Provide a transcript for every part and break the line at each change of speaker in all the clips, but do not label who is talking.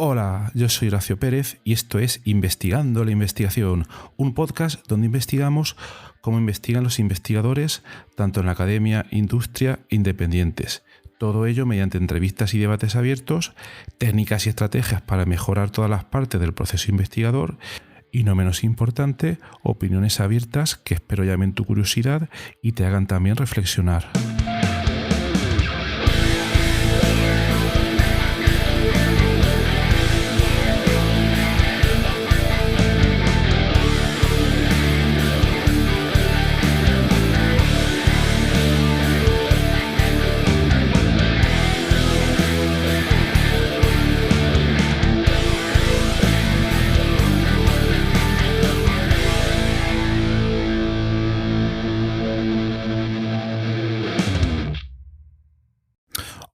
Hola, yo soy Horacio Pérez y esto es Investigando la Investigación, un podcast donde investigamos cómo investigan los investigadores, tanto en la academia, industria, independientes. Todo ello mediante entrevistas y debates abiertos, técnicas y estrategias para mejorar todas las partes del proceso investigador y, no menos importante, opiniones abiertas que espero llamen tu curiosidad y te hagan también reflexionar.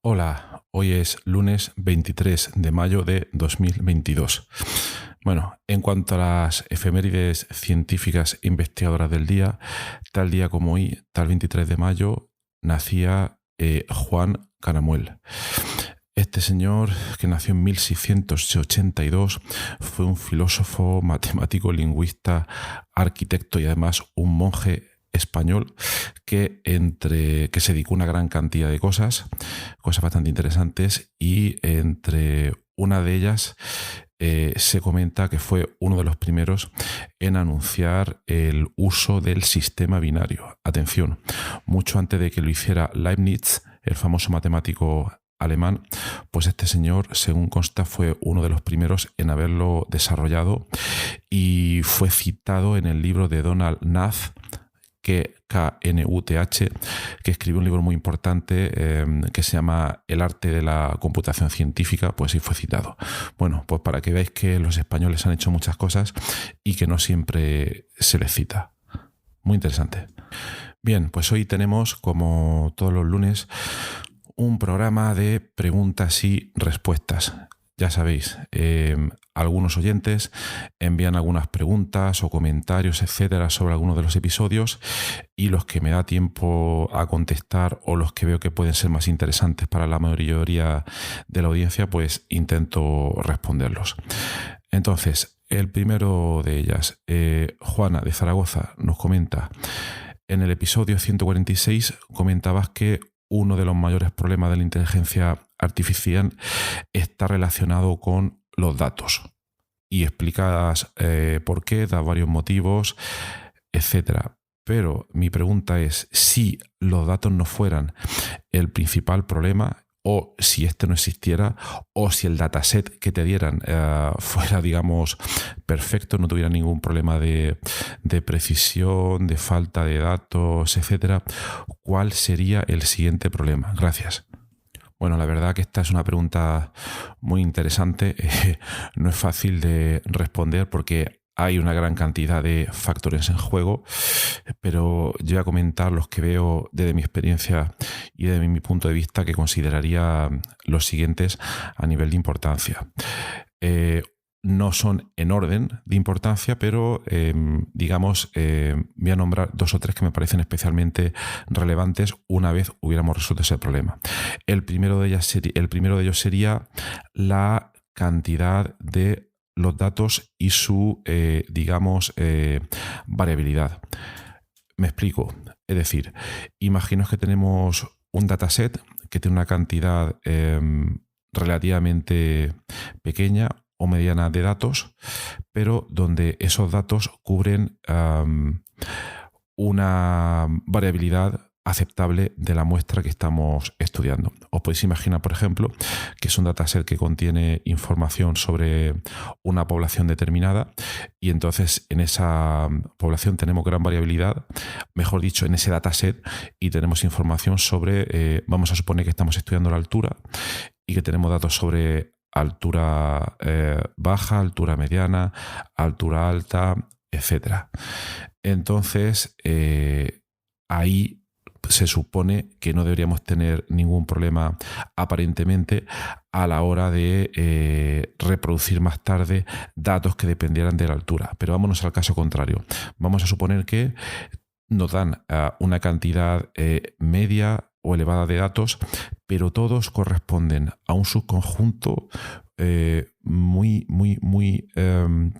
Hola, hoy es lunes 23 de mayo de 2022. Bueno, en cuanto a las efemérides científicas investigadoras del día, tal día como hoy, tal 23 de mayo, nacía Juan Caramuel. Este señor, que nació en 1682, fue un filósofo, matemático, lingüista, arquitecto y además un monje español que se dedicó a una gran cantidad de cosas bastante interesantes, y entre una de ellas se comenta que fue uno de los primeros en anunciar el uso del sistema binario. Atención, mucho antes de que lo hiciera Leibniz, el famoso matemático alemán, pues este señor, según consta, fue uno de los primeros en haberlo desarrollado y fue citado en el libro de Donald Knuth, Knuth, que escribió un libro muy importante que se llama El arte de la computación científica, pues sí fue citado. Bueno, pues para que veáis que los españoles han hecho muchas cosas y que no siempre se les cita. Muy interesante. Bien, pues hoy tenemos, como todos los lunes, un programa de preguntas y respuestas. Ya sabéis, algunos oyentes envían algunas preguntas o comentarios, etcétera, sobre algunos de los episodios, y los que me da tiempo a contestar o los que veo que pueden ser más interesantes para la mayoría de la audiencia, pues intento responderlos. Entonces, el primero de ellas, Juana de Zaragoza, nos comenta: en el episodio 146 comentabas que uno de los mayores problemas de la inteligencia artificial está relacionado con los datos, y explicas por qué, das varios motivos, etcétera. Pero mi pregunta es, si los datos no fueran el principal problema, o si este no existiera, o si el dataset que te dieran fuera, digamos, perfecto, no tuviera ningún problema de precisión, de falta de datos, etcétera, ¿cuál sería el siguiente problema? Gracias. Bueno, la verdad que esta es una pregunta muy interesante. No es fácil de responder porque hay una gran cantidad de factores en juego, pero yo voy a comentar los que veo desde mi experiencia y desde mi punto de vista, que consideraría los siguientes a nivel de importancia. No son en orden de importancia, pero voy a nombrar dos o tres que me parecen especialmente relevantes una vez hubiéramos resuelto ese problema. El primero de ellos sería la cantidad de los datos y su, variabilidad. Me explico. Es decir, imaginaos que tenemos un dataset que tiene una cantidad relativamente pequeña o mediana de datos, pero donde esos datos cubren una variabilidad aceptable de la muestra que estamos estudiando. Os podéis imaginar, por ejemplo, que es un dataset que contiene información sobre una población determinada, y entonces en esa población tenemos gran variabilidad, mejor dicho, en ese dataset, y tenemos información sobre, vamos a suponer que estamos estudiando la altura y que tenemos datos sobre altura baja, altura mediana, altura alta, etcétera. Entonces, ahí se supone que no deberíamos tener ningún problema aparentemente a la hora de reproducir más tarde datos que dependieran de la altura. Pero vámonos al caso contrario. Vamos a suponer que nos dan una cantidad media o elevada de datos, pero todos corresponden a un subconjunto muy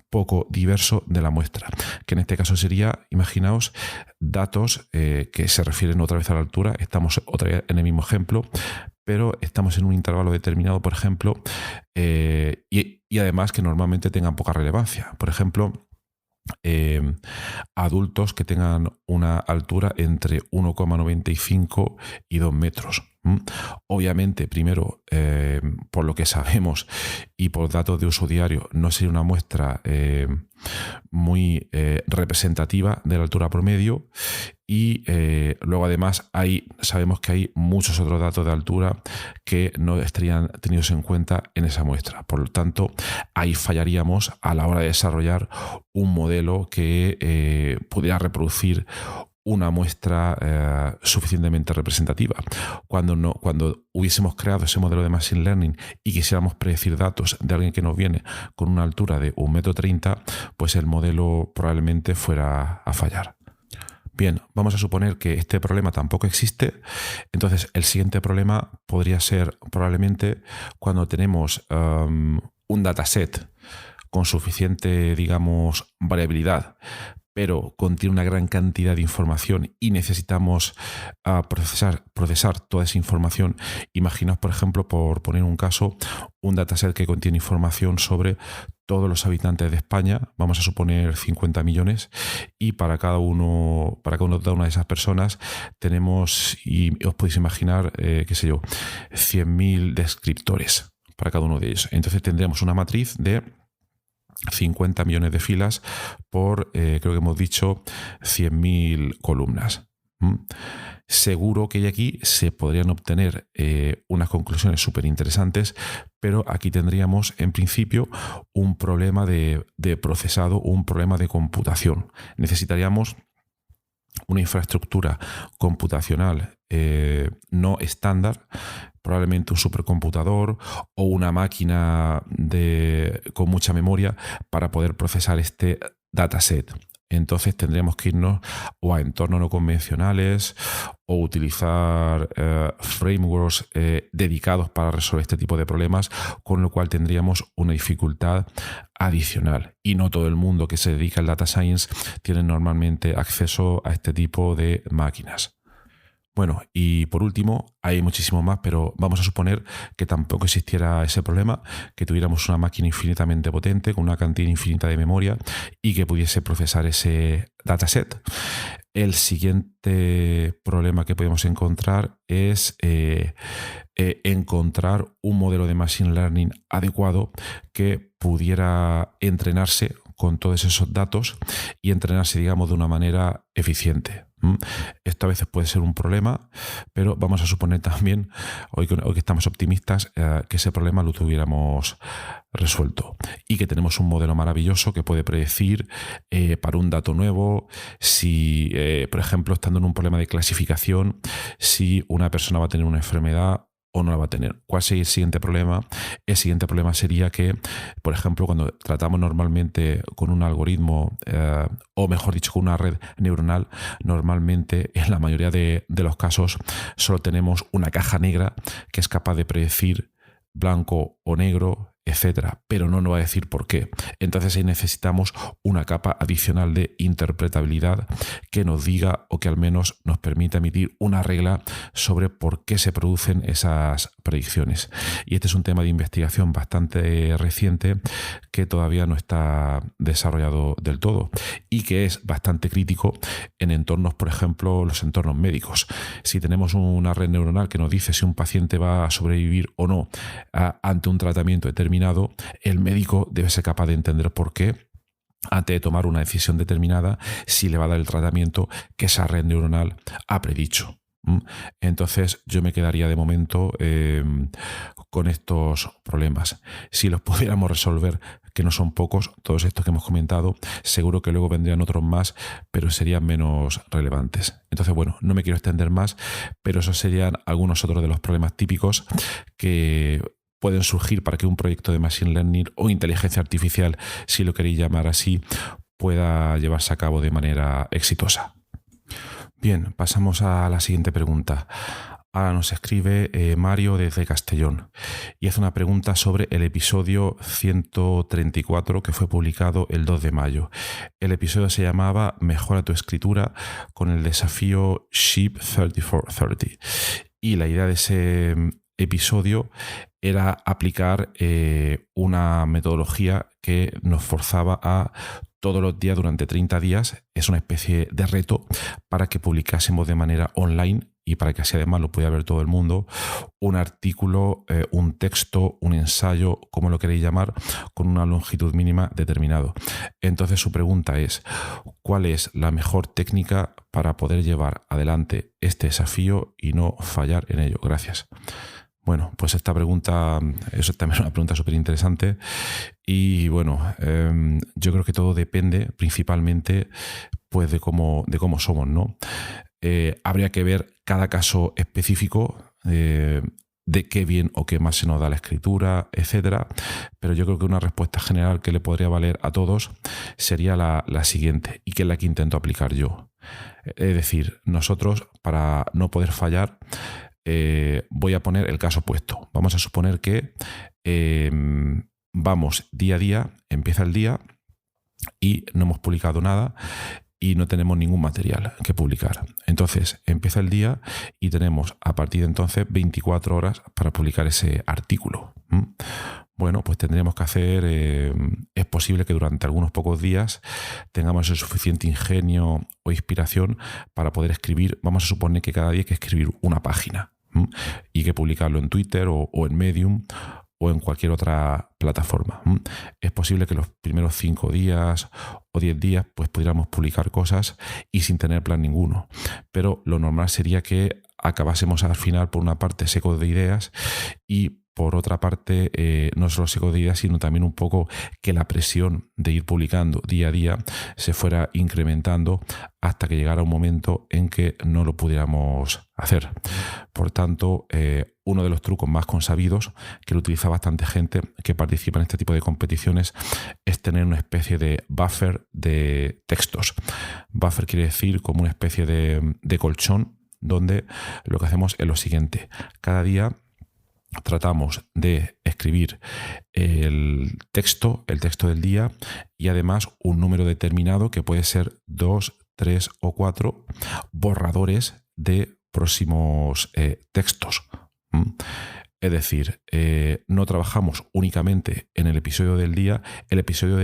poco diverso de la muestra, que en este caso sería, imaginaos, datos que se refieren otra vez a la altura. Estamos otra vez en el mismo ejemplo, pero estamos en un intervalo determinado, por ejemplo, y además que normalmente tengan poca relevancia. Por ejemplo, adultos que tengan una altura entre 1,95 y 2 metros. Obviamente, primero, por lo que sabemos y por datos de uso diario, no sería una muestra muy representativa de la altura promedio. Y luego además sabemos que hay muchos otros datos de altura que no estarían tenidos en cuenta en esa muestra. Por lo tanto, ahí fallaríamos a la hora de desarrollar un modelo que pudiera reproducir una muestra suficientemente representativa. Cuando hubiésemos creado ese modelo de Machine Learning y quisiéramos predecir datos de alguien que nos viene con una altura de 1,30 m, pues el modelo probablemente fuera a fallar. Bien, vamos a suponer que este problema tampoco existe. Entonces, el siguiente problema podría ser probablemente cuando tenemos un dataset con suficiente, digamos, variabilidad, pero contiene una gran cantidad de información y necesitamos procesar toda esa información. Imaginaos, por ejemplo, por poner un caso, un dataset que contiene información sobre todos los habitantes de España, vamos a suponer 50 millones, y para cada una de esas personas tenemos, y os podéis imaginar, 100.000 descriptores para cada uno de ellos. Entonces tendremos una matriz de 50 millones de filas por, creo que hemos dicho, 100.000 columnas. Seguro que aquí se podrían obtener unas conclusiones súper interesantes, pero aquí tendríamos en principio un problema de procesado, un problema de computación. Necesitaríamos una infraestructura computacional no estándar, probablemente un supercomputador o una máquina con mucha memoria para poder procesar este dataset. Entonces tendríamos que irnos o a entornos no convencionales o utilizar frameworks dedicados para resolver este tipo de problemas, con lo cual tendríamos una dificultad adicional. Y no todo el mundo que se dedica al data science tiene normalmente acceso a este tipo de máquinas. Bueno, y por último, hay muchísimo más, pero vamos a suponer que tampoco existiera ese problema, que tuviéramos una máquina infinitamente potente, con una cantidad infinita de memoria y que pudiese procesar ese dataset. El siguiente problema que podemos encontrar es encontrar un modelo de Machine Learning adecuado que pudiera entrenarse con todos esos datos y entrenarse, digamos, de una manera eficiente. Esto a veces puede ser un problema, pero vamos a suponer también, hoy que estamos optimistas, que ese problema lo tuviéramos resuelto y que tenemos un modelo maravilloso que puede predecir para un dato nuevo si, por ejemplo, estando en un problema de clasificación, si una persona va a tener una enfermedad o no la va a tener. ¿Cuál sería el siguiente problema? El siguiente problema sería que, por ejemplo, cuando tratamos normalmente con un algoritmo, o mejor dicho, con una red neuronal, normalmente en la mayoría de los casos solo tenemos una caja negra que es capaz de predecir blanco o negro, etcétera, pero no nos va a decir por qué. Entonces ahí necesitamos una capa adicional de interpretabilidad que nos diga, o que al menos nos permita emitir una regla sobre por qué se producen esas predicciones. Y este es un tema de investigación bastante reciente que todavía no está desarrollado del todo y que es bastante crítico en entornos, por ejemplo, los entornos médicos. Si tenemos una red neuronal que nos dice si un paciente va a sobrevivir o no ante un tratamiento determinado, el médico debe ser capaz de entender por qué, antes de tomar una decisión determinada, si le va a dar el tratamiento que esa red neuronal ha predicho. Entonces yo me quedaría de momento con estos problemas. Si los pudiéramos resolver, que no son pocos, todos estos que hemos comentado, seguro que luego vendrían otros más, pero serían menos relevantes. Entonces, bueno, no me quiero extender más, pero esos serían algunos otros de los problemas típicos que pueden surgir para que un proyecto de Machine Learning o inteligencia artificial, si lo queréis llamar así, pueda llevarse a cabo de manera exitosa. Bien, pasamos a la siguiente pregunta. Ahora nos escribe Mario desde Castellón y hace una pregunta sobre el episodio 134 que fue publicado el 2 de mayo. El episodio se llamaba Mejora tu escritura con el desafío Sheep 3430. Y la idea de ese episodio era aplicar una metodología que nos forzaba a todos los días durante 30 días, es una especie de reto para que publicásemos de manera online y para que así además lo pudiera ver todo el mundo, un artículo, un texto, un ensayo, como lo queréis llamar, con una longitud mínima determinado. Entonces su pregunta es, ¿cuál es la mejor técnica para poder llevar adelante este desafío y no fallar en ello? Gracias. Bueno, pues esta pregunta, eso también es una pregunta súper interesante y bueno, yo creo que todo depende principalmente pues de cómo somos, ¿no? Habría que ver cada caso específico de qué bien o qué más se nos da la escritura, etcétera, pero yo creo que una respuesta general que le podría valer a todos sería la siguiente y que es la que intento aplicar yo. Es decir, nosotros para no poder fallar, voy a poner el caso opuesto. Vamos a suponer que vamos día a día, empieza el día y no hemos publicado nada y no tenemos ningún material que publicar. Entonces empieza el día y tenemos a partir de entonces 24 horas para publicar ese artículo. Bueno, pues tendríamos que hacer, es posible que durante algunos pocos días tengamos el suficiente ingenio o inspiración para poder escribir. Vamos a suponer que cada día hay que escribir una página y que publicarlo en Twitter o en Medium o en cualquier otra plataforma. Es posible que los primeros 5 días o 10 días pues pudiéramos publicar cosas y sin tener plan ninguno. Pero lo normal sería que acabásemos al final por una parte secos de ideas y por otra parte no solo secos de ideas, sino también un poco que la presión de ir publicando día a día se fuera incrementando hasta que llegara un momento en que no lo pudiéramos hacer. Por tanto, uno de los trucos más consabidos que lo utiliza bastante gente que participa en este tipo de competiciones es tener una especie de buffer de textos. Buffer quiere decir como una especie de colchón donde lo que hacemos es lo siguiente. Cada día tratamos de escribir el texto del día y además un número determinado que puede ser 2, 3 o 4 borradores de próximos textos. Es decir, no trabajamos únicamente en el episodio del día. El texto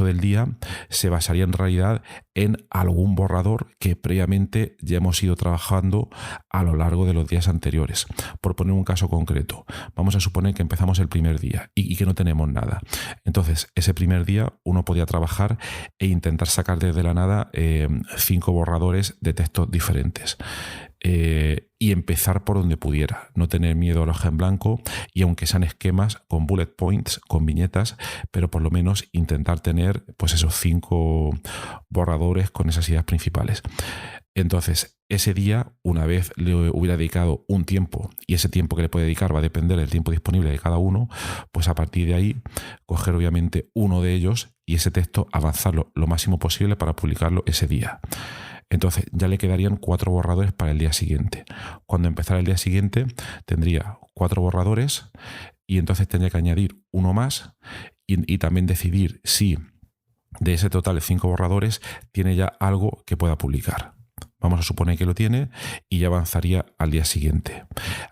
del día se basaría en realidad en algún borrador que previamente ya hemos ido trabajando a lo largo de los días anteriores. Por poner un caso concreto, vamos a suponer que empezamos el primer día y que no tenemos nada. Entonces, ese primer día uno podía trabajar e intentar sacar desde la nada 5 borradores de textos diferentes. Y empezar por donde pudiera, no tener miedo a la hoja en blanco y aunque sean esquemas con bullet points, con viñetas, pero por lo menos intentar tener pues esos 5 borradores con esas ideas principales. Entonces, ese día, una vez le hubiera dedicado un tiempo, y ese tiempo que le puede dedicar va a depender del tiempo disponible de cada uno, pues a partir de ahí, coger obviamente uno de ellos y ese texto avanzarlo lo máximo posible para publicarlo ese día. Entonces ya le quedarían 4 borradores para el día siguiente. Cuando empezara el día siguiente tendría 4 borradores y entonces tendría que añadir uno más y también decidir si de ese total de 5 borradores tiene ya algo que pueda publicar. Vamos a suponer que lo tiene y ya avanzaría al día siguiente.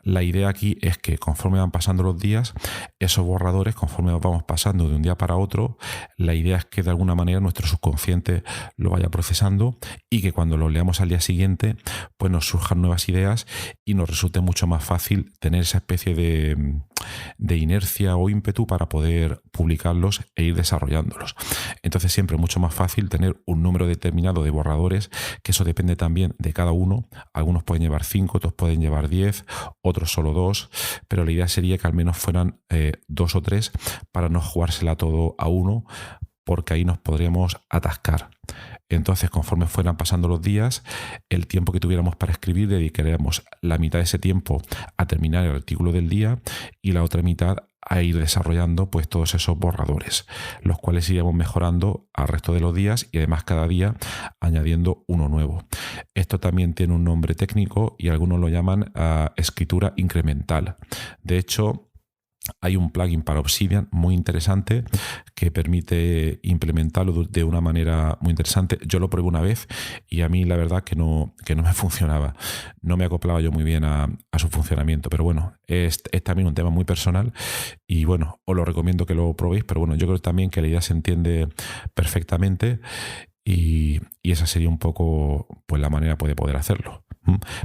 La idea aquí es que conforme van pasando los días, esos borradores, conforme vamos pasando de un día para otro, la idea es que de alguna manera nuestro subconsciente lo vaya procesando y que cuando lo leamos al día siguiente, pues nos surjan nuevas ideas y nos resulte mucho más fácil tener esa especie de inercia o ímpetu para poder publicarlos e ir desarrollándolos. Entonces siempre es mucho más fácil tener un número determinado de borradores, que eso depende también de cada uno. Algunos pueden llevar 5, otros pueden llevar 10, otros solo 2, pero la idea sería que al menos fueran 2 o 3 para no jugársela todo a uno, porque ahí nos podríamos atascar. Entonces, conforme fueran pasando los días, el tiempo que tuviéramos para escribir dedicaríamos la mitad de ese tiempo a terminar el artículo del día y la otra mitad a ir desarrollando pues todos esos borradores, los cuales iremos mejorando al resto de los días y además cada día añadiendo uno nuevo. Esto también tiene un nombre técnico y algunos lo llaman escritura incremental. De hecho, hay un plugin para Obsidian muy interesante que permite implementarlo de una manera muy interesante. Yo lo probé una vez y a mí la verdad que no me funcionaba. No me acoplaba yo muy bien a su funcionamiento. Pero bueno, es también un tema muy personal y bueno, os lo recomiendo que lo probéis. Pero bueno, yo creo también que la idea se entiende perfectamente y esa sería un poco pues la manera de poder hacerlo.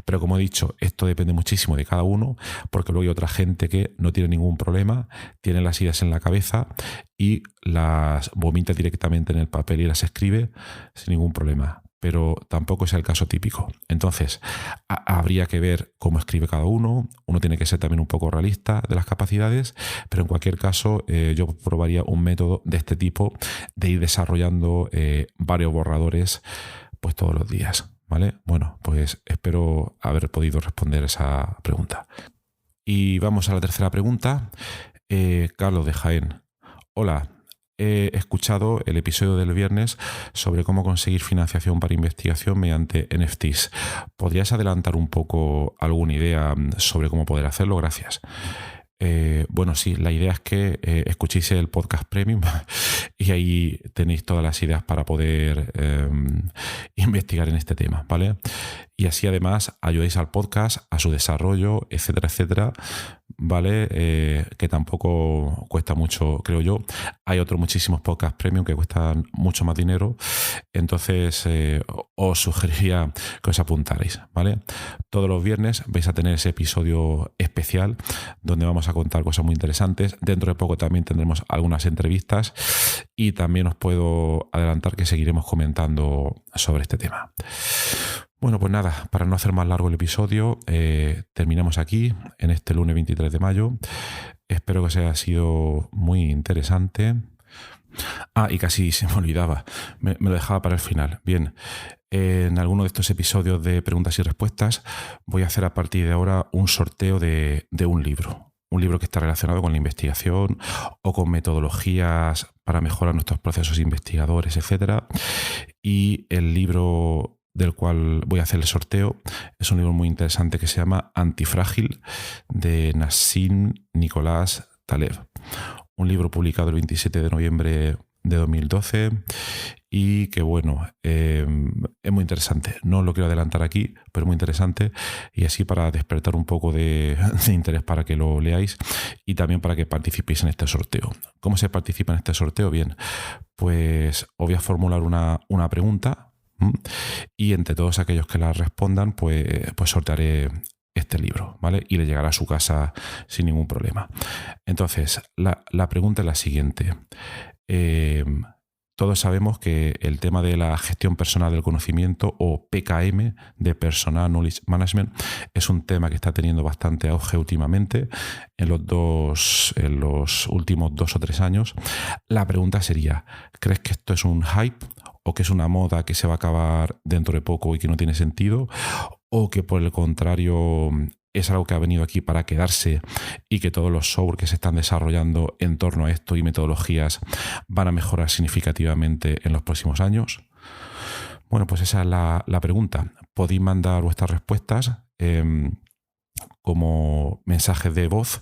Pero como he dicho, esto depende muchísimo de cada uno, porque luego hay otra gente que no tiene ningún problema, tiene las ideas en la cabeza y las vomita directamente en el papel y las escribe sin ningún problema. Pero tampoco es el caso típico. Entonces, habría que ver cómo escribe cada uno. Uno tiene que ser también un poco realista de las capacidades, pero en cualquier caso yo probaría un método de este tipo de ir desarrollando varios borradores pues todos los días. ¿Vale? Bueno, pues espero haber podido responder esa pregunta. Y vamos a la tercera pregunta. Carlos de Jaén. Hola, he escuchado el episodio del viernes sobre cómo conseguir financiación para investigación mediante NFTs. ¿Podrías adelantar un poco alguna idea sobre cómo poder hacerlo? Gracias. Bueno, sí, la idea es que escuchéis el podcast premium y ahí tenéis todas las ideas para poder investigar en este tema, ¿vale? Y así además ayudéis al podcast, a su desarrollo, etcétera, etcétera, ¿vale? Que tampoco cuesta mucho, creo yo. Hay otros muchísimos podcasts premium que cuestan mucho más dinero, entonces os sugeriría que os apuntarais, ¿vale? Todos los viernes vais a tener ese episodio especial donde vamos a contar cosas muy interesantes. Dentro de poco también tendremos algunas entrevistas y también os puedo adelantar que seguiremos comentando sobre este tema. Bueno, pues nada, para no hacer más largo el episodio, terminamos aquí en este lunes 23 de mayo. Espero que os haya sido muy interesante. Y casi se me olvidaba, me lo dejaba para el final. Bien, en alguno de estos episodios de preguntas y respuestas voy a hacer a partir de ahora un sorteo de un libro. Un libro que está relacionado con la investigación o con metodologías para mejorar nuestros procesos investigadores, etc. Y el libro del cual voy a hacer el sorteo es un libro muy interesante que se llama Antifrágil, de Nassim Nicolás Taleb. Un libro publicado el 27 de noviembre de 2012 y que bueno, es muy interesante. No lo quiero adelantar aquí, pero muy interesante y así para despertar un poco de interés para que lo leáis y también para que participéis en este sorteo. ¿Cómo se participa en este sorteo? Bien, pues os voy a formular una pregunta y entre todos aquellos que la respondan pues sortearé este libro, ¿vale? Y le llegará a su casa sin ningún problema. Entonces, la pregunta es la siguiente. Todos sabemos que el tema de la gestión personal del conocimiento o PKM, de Personal Knowledge Management, es un tema que está teniendo bastante auge últimamente en los últimos 2 o 3 años. La pregunta sería, ¿crees que esto es un hype o que es una moda que se va a acabar dentro de poco y que no tiene sentido? ¿O que por el contrario es algo que ha venido aquí para quedarse y que todos los software que se están desarrollando en torno a esto y metodologías van a mejorar significativamente en los próximos años? Bueno, pues esa es la pregunta. Podéis mandar vuestras respuestas como mensajes de voz,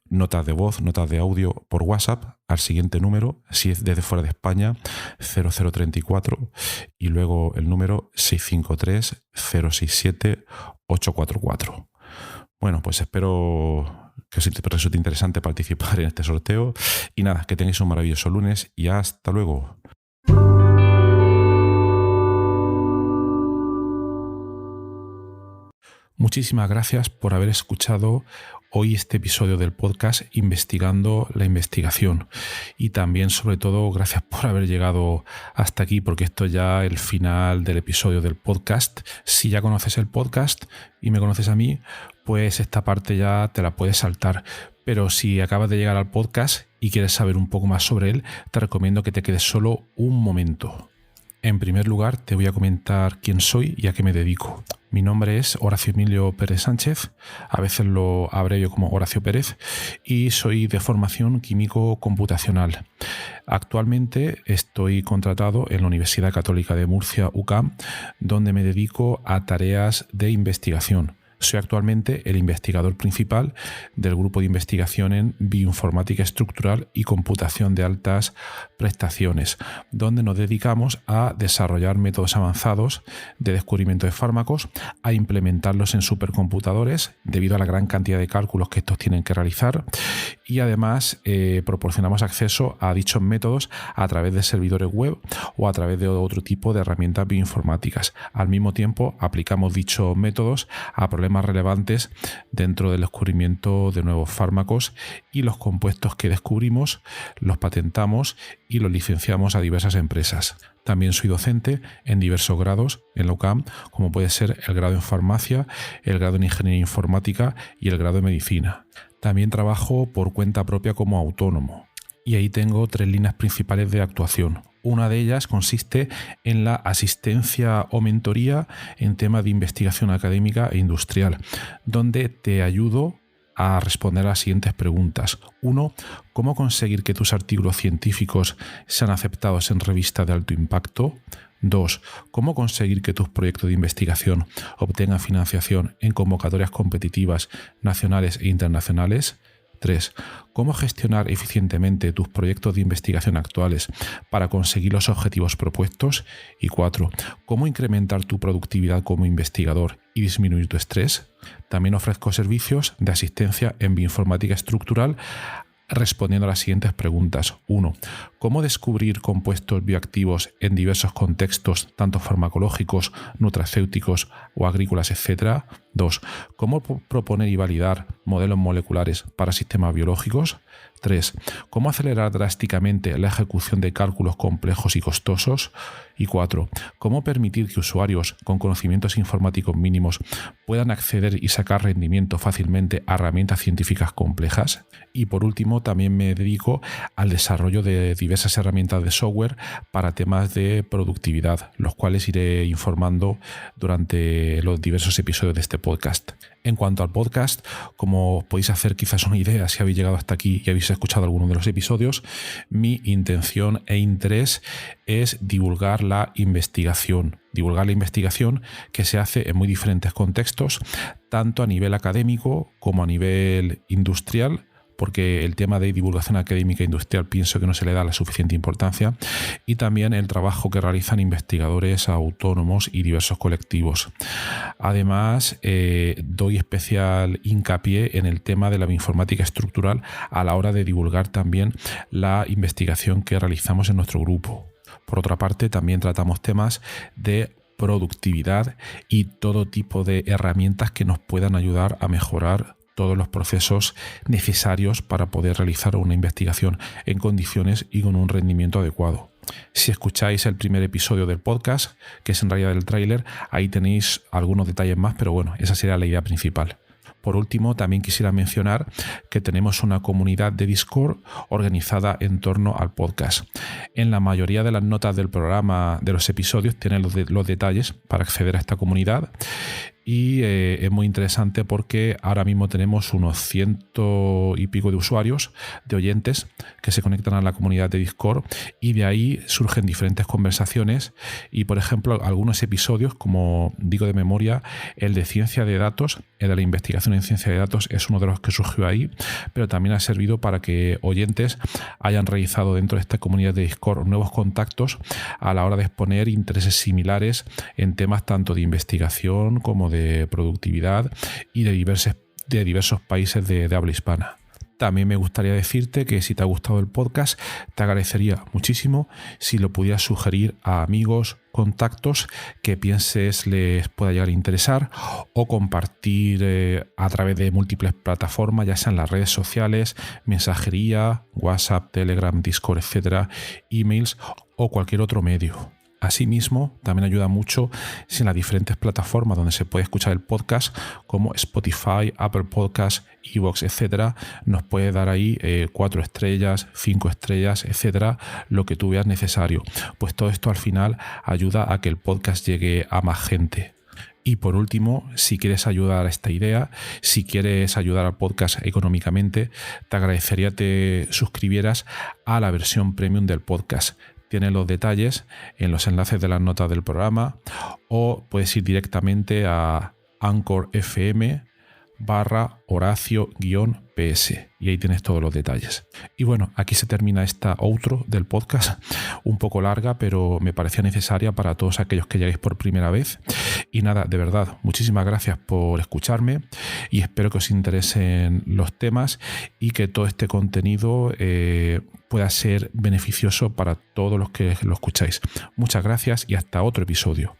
notas de voz, notas de audio por WhatsApp al siguiente número, si es desde fuera de España, 0034 y luego el número 653 067 844. Bueno, pues espero que os resulte interesante participar en este sorteo y nada, que tengáis un maravilloso lunes y hasta luego. Muchísimas gracias por haber escuchado hoy este episodio del podcast Investigando la Investigación y también sobre todo gracias por haber llegado hasta aquí porque esto ya es el final del episodio del podcast. Si ya conoces el podcast y me conoces a mí, pues esta parte ya te la puedes saltar, pero si acabas de llegar al podcast y quieres saber un poco más sobre él, te recomiendo que te quedes solo un momento. En primer lugar, te voy a comentar quién soy y a qué me dedico. Mi nombre es Horacio Emilio Pérez Sánchez, a veces lo abrevio como Horacio Pérez, y soy de formación químico computacional. Actualmente estoy contratado en la Universidad Católica de Murcia, UCAM, donde me dedico a tareas de investigación. Soy actualmente el investigador principal del grupo de investigación en bioinformática estructural y computación de altas prestaciones, donde nos dedicamos a desarrollar métodos avanzados de descubrimiento de fármacos, a implementarlos en supercomputadores debido a la gran cantidad de cálculos que estos tienen que realizar, y además proporcionamos acceso a dichos métodos a través de servidores web o a través de otro tipo de herramientas bioinformáticas. Al mismo tiempo, aplicamos dichos métodos a problemas relevantes dentro del descubrimiento de nuevos fármacos, y los compuestos que descubrimos los patentamos y los licenciamos a diversas empresas. También soy docente en diversos grados en la UCAM, como puede ser el grado en farmacia, el grado en ingeniería informática y el grado en medicina. También trabajo por cuenta propia como autónomo, y ahí tengo 3 líneas principales de actuación. Una de ellas consiste en la asistencia o mentoría en temas de investigación académica e industrial, donde te ayudo a responder a las siguientes preguntas. 1. ¿Cómo conseguir que tus artículos científicos sean aceptados en revistas de alto impacto? 2. ¿Cómo conseguir que tus proyectos de investigación obtengan financiación en convocatorias competitivas nacionales e internacionales? 3. ¿Cómo gestionar eficientemente tus proyectos de investigación actuales para conseguir los objetivos propuestos? Y 4. ¿Cómo incrementar tu productividad como investigador y disminuir tu estrés? También ofrezco servicios de asistencia en bioinformática estructural respondiendo a las siguientes preguntas. 1. ¿Cómo descubrir compuestos bioactivos en diversos contextos, tanto farmacológicos, nutracéuticos o agrícolas, etc.? 2. ¿Cómo proponer y validar modelos moleculares para sistemas biológicos? 3. ¿Cómo acelerar drásticamente la ejecución de cálculos complejos y costosos? Y 4. ¿Cómo permitir que usuarios con conocimientos informáticos mínimos puedan acceder y sacar rendimiento fácilmente a herramientas científicas complejas? Y por último, también me dedico al desarrollo de diversas herramientas de software para temas de productividad, los cuales iré informando durante los diversos episodios de este podcast. En cuanto al podcast, como os podéis hacer quizás una idea si habéis llegado hasta aquí y habéis escuchado alguno de los episodios, mi intención e interés es divulgar la investigación que se hace en muy diferentes contextos, tanto a nivel académico como a nivel industrial, porque el tema de divulgación académica e industrial pienso que no se le da la suficiente importancia, y también el trabajo que realizan investigadores autónomos y diversos colectivos. Además, doy especial hincapié en el tema de la bioinformática estructural a la hora de divulgar también la investigación que realizamos en nuestro grupo. Por otra parte, también tratamos temas de productividad y todo tipo de herramientas que nos puedan ayudar a mejorar todos los procesos necesarios para poder realizar una investigación en condiciones y con un rendimiento adecuado. Si escucháis el primer episodio del podcast, que es en realidad el tráiler, ahí tenéis algunos detalles más, pero bueno, esa sería la idea principal. Por último, también quisiera mencionar que tenemos una comunidad de Discord organizada en torno al podcast. En la mayoría de las notas del programa, de los episodios, tienen los detalles para acceder a esta comunidad. Y es muy interesante porque ahora mismo tenemos unos 100 y pico de usuarios, de oyentes, que se conectan a la comunidad de Discord, y de ahí surgen diferentes conversaciones. Y por ejemplo, algunos episodios, como digo de memoria, el de ciencia de datos, el de la investigación en ciencia de datos, es uno de los que surgió ahí, pero también ha servido para que oyentes hayan realizado dentro de esta comunidad de Discord nuevos contactos a la hora de exponer intereses similares en temas tanto de investigación como de productividad y de diversos países de habla hispana. También me gustaría decirte que si te ha gustado el podcast, te agradecería muchísimo si lo pudieras sugerir a amigos, contactos que pienses les pueda llegar a interesar, o compartir a través de múltiples plataformas, ya sean las redes sociales, mensajería, WhatsApp, Telegram, Discord, etcétera, emails o cualquier otro medio. Asimismo, también ayuda mucho si en las diferentes plataformas donde se puede escuchar el podcast, como Spotify, Apple Podcasts, iVoox, etcétera, nos puede dar ahí 4 estrellas, 5 estrellas, etcétera, lo que tú veas necesario. Pues todo esto al final ayuda a que el podcast llegue a más gente. Y por último, si quieres ayudar a esta idea, si quieres ayudar al podcast económicamente, te agradecería te suscribieras a la versión premium del podcast. Tienes los detalles en los enlaces de las notas del programa, o puedes ir directamente a Anchor FM/Horacio-PS y ahí tienes todos los detalles. Y bueno, aquí se termina esta outro del podcast, un poco larga, pero me parecía necesaria para todos aquellos que lleguéis por primera vez. Y nada, de verdad, muchísimas gracias por escucharme y espero que os interesen los temas y que todo este contenido pueda ser beneficioso para todos los que lo escucháis. Muchas gracias y hasta otro episodio.